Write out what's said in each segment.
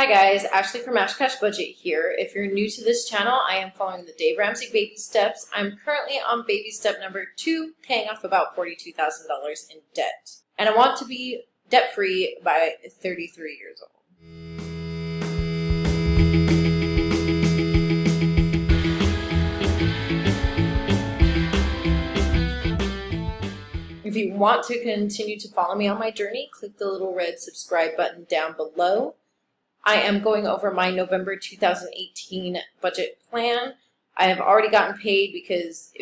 guys, Ashley from ashcashbudget here. If you're new to this channel, I am following the Dave Ramsey baby steps. I'm currently on baby step number 2, paying off about $42,000 in debt. And I want to be debt-free by 33 years old. If you want to continue to follow me on my journey, click the little red subscribe button down below. I am going over my November 2018 budget plan. I have already gotten paid because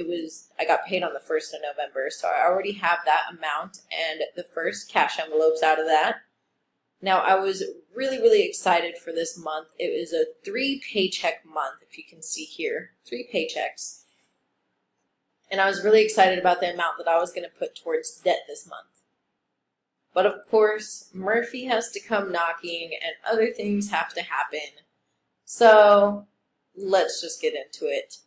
I got paid on the 1st of November, so I already have that amount and the first cash envelopes out of that. Now, I was really excited for this month. It was a 3-paycheck month, if you can see here, 3 paychecks. And I was really excited about the amount that I was going to put towards debt this month. But of course, Murphy has to come knocking and other things have to happen. So let's just get into it.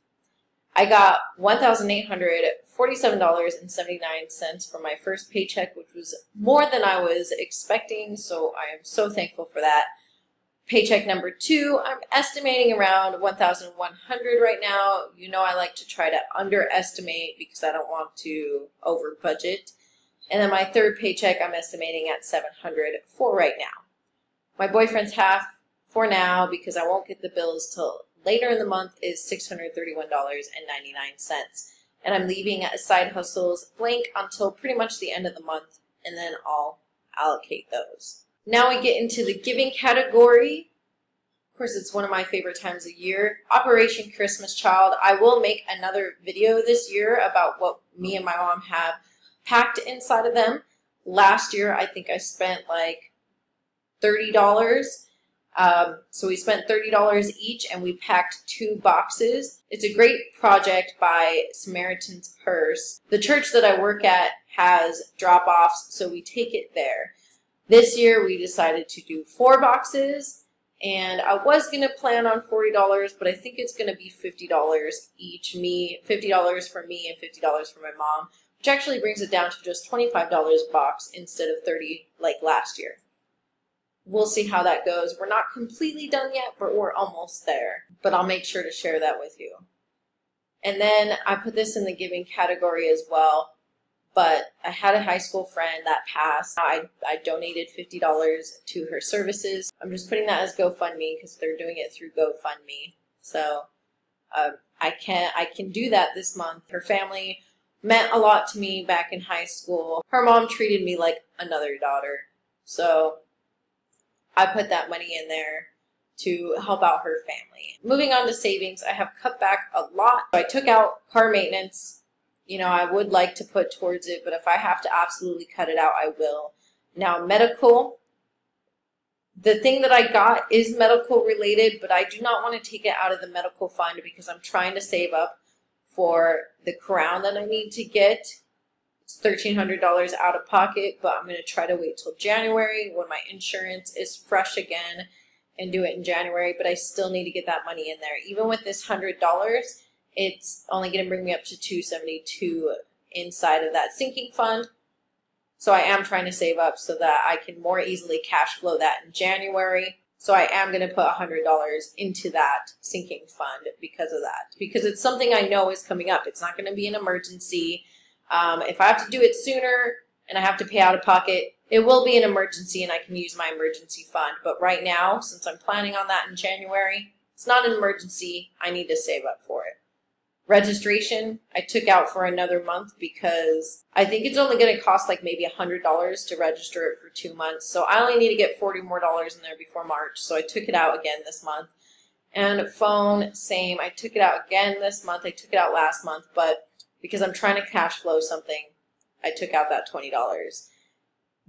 I got $1,847.79 for my first paycheck, which was more than I was expecting, so I am so thankful for that. Paycheck number 2, I'm estimating around $1,100 right now. You know I like to try to underestimate because I don't want to over budget. And then my 3rd paycheck I'm estimating at $700 for right now. My boyfriend's half for now, because I won't get the bills till later in the month, is $631.99. And I'm leaving side hustles blank until pretty much the end of the month, and then I'll allocate those. Now we get into the giving category. Of course, it's one of my favorite times of year. Operation Christmas Child. I will make another video this year about what me and my mom have packed inside of them. Last year, I think I spent like $30. So we spent $30 each and we packed 2 boxes. It's a great project by Samaritan's Purse. The church that I work at has drop-offs, so we take it there. This year, we decided to do 4 boxes, and I was going to plan on $40, but I think it's going to be $50 each. $50 for me and $50 for my mom, which actually brings it down to just $25 a box instead of $30 like last year. We'll see how that goes. We're not completely done yet, but we're almost there. But I'll make sure to share that with you. And then I put this in the giving category as well. But I had a high school friend that passed. I donated $50 to her services. I'm just putting that as GoFundMe because they're doing it through GoFundMe. So I can do that this month. Her family meant a lot to me back in high school. Her mom treated me like another daughter. So I put that money in there to help out her family. Moving on to savings, I have cut back a lot. I took out car maintenance. You know, I would like to put towards it, but if I have to absolutely cut it out, I will. Now, medical. The thing that I got is medical related, but I do not want to take it out of the medical fund because I'm trying to save up for the crown that I need to get. It's $1,300 out of pocket, but I'm going to try to wait till January when my insurance is fresh again and do it in January, but I still need to get that money in there. Even with this $100, it's only going to bring me up to $272 inside of that sinking fund. So I am trying to save up so that I can more easily cash flow that in January. So I am going to put $100 into that sinking fund because of that. Because it's something I know is coming up. It's not going to be an emergency. If I have to do it sooner and I have to pay out of pocket, it will be an emergency and I can use my emergency fund. But right now, since I'm planning on that in January, it's not an emergency. I need to save up for it. Registration, I took out for another month because I think it's only going to cost like maybe $100 to register it for 2 months. So I only need to get $40 more in there before March. So I took it out again this month. And phone, same. I took it out again this month. I took it out last month, but because I'm trying to cash flow something, I took out that $20.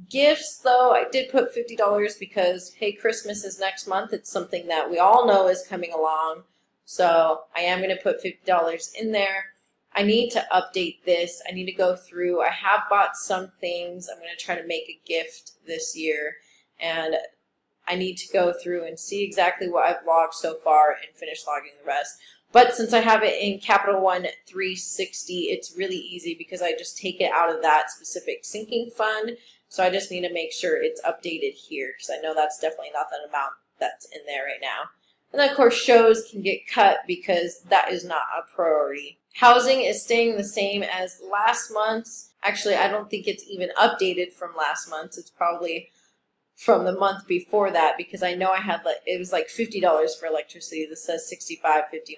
Gifts, though, I did put $50 because, hey, Christmas is next month. It's something that we all know is coming along. So I am going to put $50 in there. I need to update this. I need to go through. I have bought some things. I'm going to try to make a gift this year. And I need to go through and see exactly what I've logged so far and finish logging the rest. But since I have it in Capital One 360, it's really easy because I just take it out of that specific sinking fund. So I just need to make sure it's updated here because I know that's definitely not the amount that's in there right now. And then, of course, shows can get cut because that is not a priority. Housing is staying the same as last month's. Actually, I don't think it's even updated from last month's. It's probably from the month before that, because I know I had, it was like $50 for electricity. This says $65.59.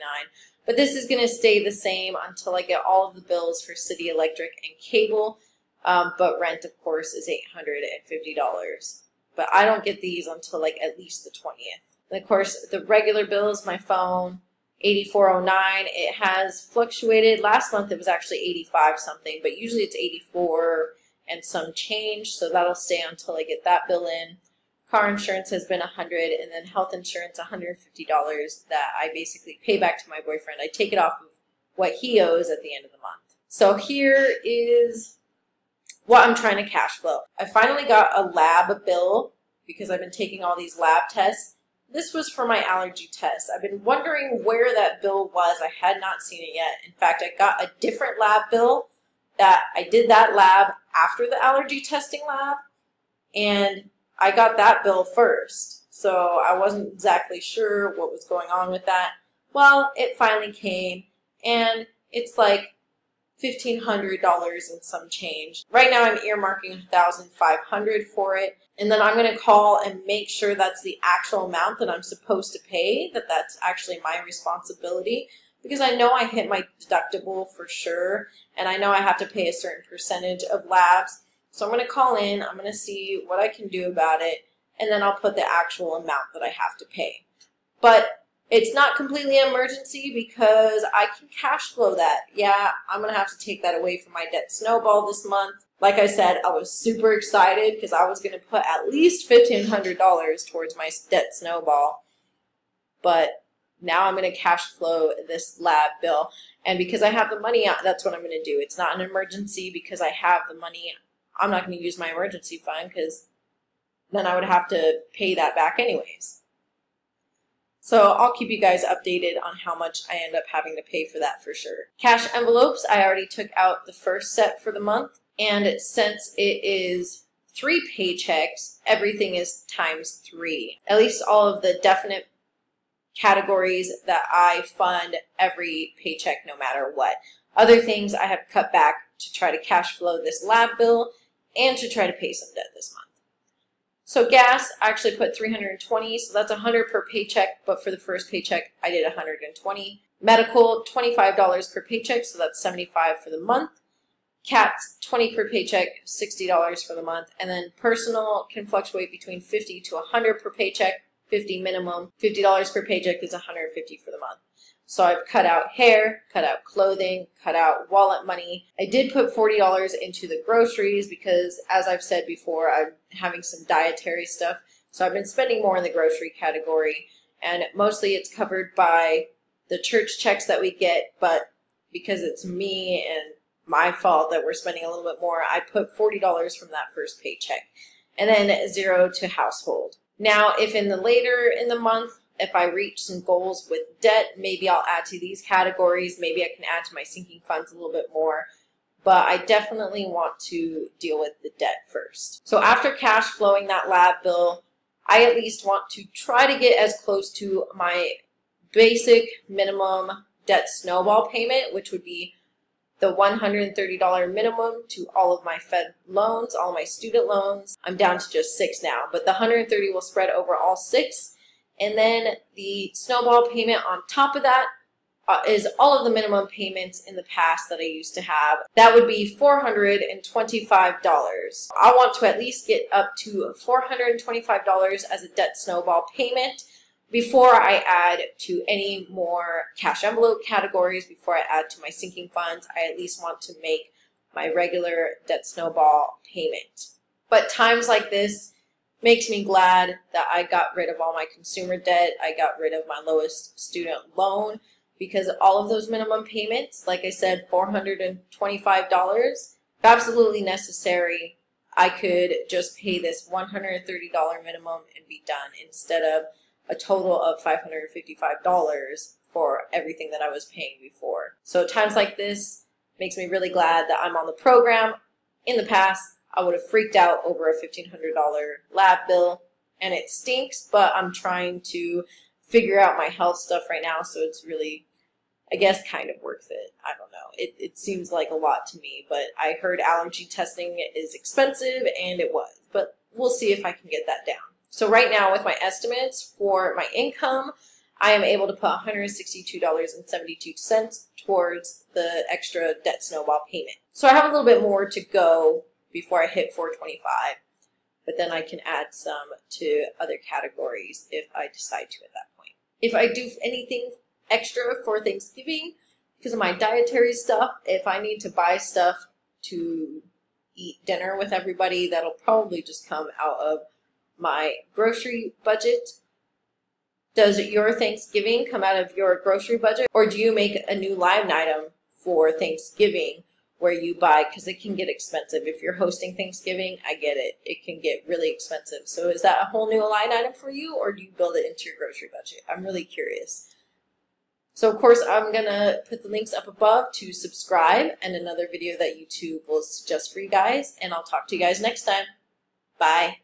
But this is going to stay the same until I get all of the bills for city electric and cable. But rent, of course, is $850. But I don't get these until like at least the 20th. And of course, the regular bills, my phone, $84.09. It has fluctuated. Last month it was actually 85 something, but usually it's 84 and some change, so that'll stay until I get that bill in. Car insurance has been $100, and then health insurance $150 that I basically pay back to my boyfriend. I take it off of what he owes at the end of the month. So here is what I'm trying to cash flow. I finally got a lab bill because I've been taking all these lab tests. This was for my allergy test. I've been wondering where that bill was. I had not seen it yet. In fact, I got a different lab bill that I did that lab after the allergy testing lab, and I got that bill first. So I wasn't exactly sure what was going on with that. Well, it finally came, and it's like $1,500 and some change. Right now I'm earmarking $1,500 for it, and then I'm going to call and make sure that's the actual amount that I'm supposed to pay, that's actually my responsibility, because I know I hit my deductible for sure, and I know I have to pay a certain percentage of labs. So I'm going to call in, I'm going to see what I can do about it, and then I'll put the actual amount that I have to pay. But it's not completely an emergency because I can cash flow that. Yeah, I'm going to have to take that away from my debt snowball this month. Like I said, I was super excited because I was going to put at least $1,500 towards my debt snowball. But now I'm going to cash flow this lab bill. And because I have the money, that's what I'm going to do. It's not an emergency because I have the money. I'm not going to use my emergency fund because then I would have to pay that back anyways. So I'll keep you guys updated on how much I end up having to pay for that for sure. Cash envelopes, I already took out the first set for the month. And since it is 3 paychecks, everything is ×3. At least all of the definite categories that I fund every paycheck no matter what. Other things I have cut back to try to cash flow this lab bill and to try to pay some debt this month. So gas, I actually put $320, so that's $100 per paycheck, but for the first paycheck, I did $120. Medical, $25 per paycheck, so that's $75 for the month. Cats, $20 per paycheck, $60 for the month. And then personal can fluctuate between $50 to $100 per paycheck, $50 minimum. $50 per paycheck is $150 for the month. So I've cut out hair, cut out clothing, cut out wallet money. I did put $40 into the groceries because, as I've said before, I'm having some dietary stuff. So I've been spending more in the grocery category, and mostly it's covered by the church checks that we get, but because it's me and my fault that we're spending a little bit more, I put $40 from that first paycheck, and then $0 to household. Now, if later in the month, if I reach some goals with debt, maybe I'll add to these categories. Maybe I can add to my sinking funds a little bit more. But I definitely want to deal with the debt first. So after cash flowing that lab bill, I at least want to try to get as close to my basic minimum debt snowball payment, which would be the $130 minimum to all of my Fed loans, all my student loans. I'm down to just 6 now, but the $130 will spread over all 6. And then the snowball payment on top of that is all of the minimum payments in the past that I used to have. That would be $425. I want to at least get up to $425 as a debt snowball payment before I add to any more cash envelope categories, before I add to my sinking funds. I at least want to make my regular debt snowball payment. But times like this makes me glad that I got rid of all my consumer debt. I got rid of my lowest student loan because all of those minimum payments, like I said, $425, absolutely necessary. I could just pay this $130 minimum and be done instead of a total of $555 for everything that I was paying before. So times like this makes me really glad that I'm on the program. In the past, I would have freaked out over a $1,500 lab bill, and it stinks, but I'm trying to figure out my health stuff right now, so it's really, I guess, kind of worth it. I don't know. It seems like a lot to me, but I heard allergy testing is expensive, and it was. But we'll see if I can get that down. So right now, with my estimates for my income, I am able to put $162.72 towards the extra debt snowball payment. So I have a little bit more to go before I hit $425, but then I can add some to other categories if I decide to at that point. If I do anything extra for Thanksgiving because of my dietary stuff, if I need to buy stuff to eat dinner with everybody, that'll probably just come out of my grocery budget. Does your Thanksgiving come out of your grocery budget, or do you make a new line item for Thanksgiving where you buy, because it can get expensive. If you're hosting Thanksgiving, I get it. It can get really expensive. So is that a whole new line item for you, or do you build it into your grocery budget? I'm really curious. So of course, I'm going to put the links up above to subscribe and another video that YouTube will suggest for you guys, and I'll talk to you guys next time. Bye.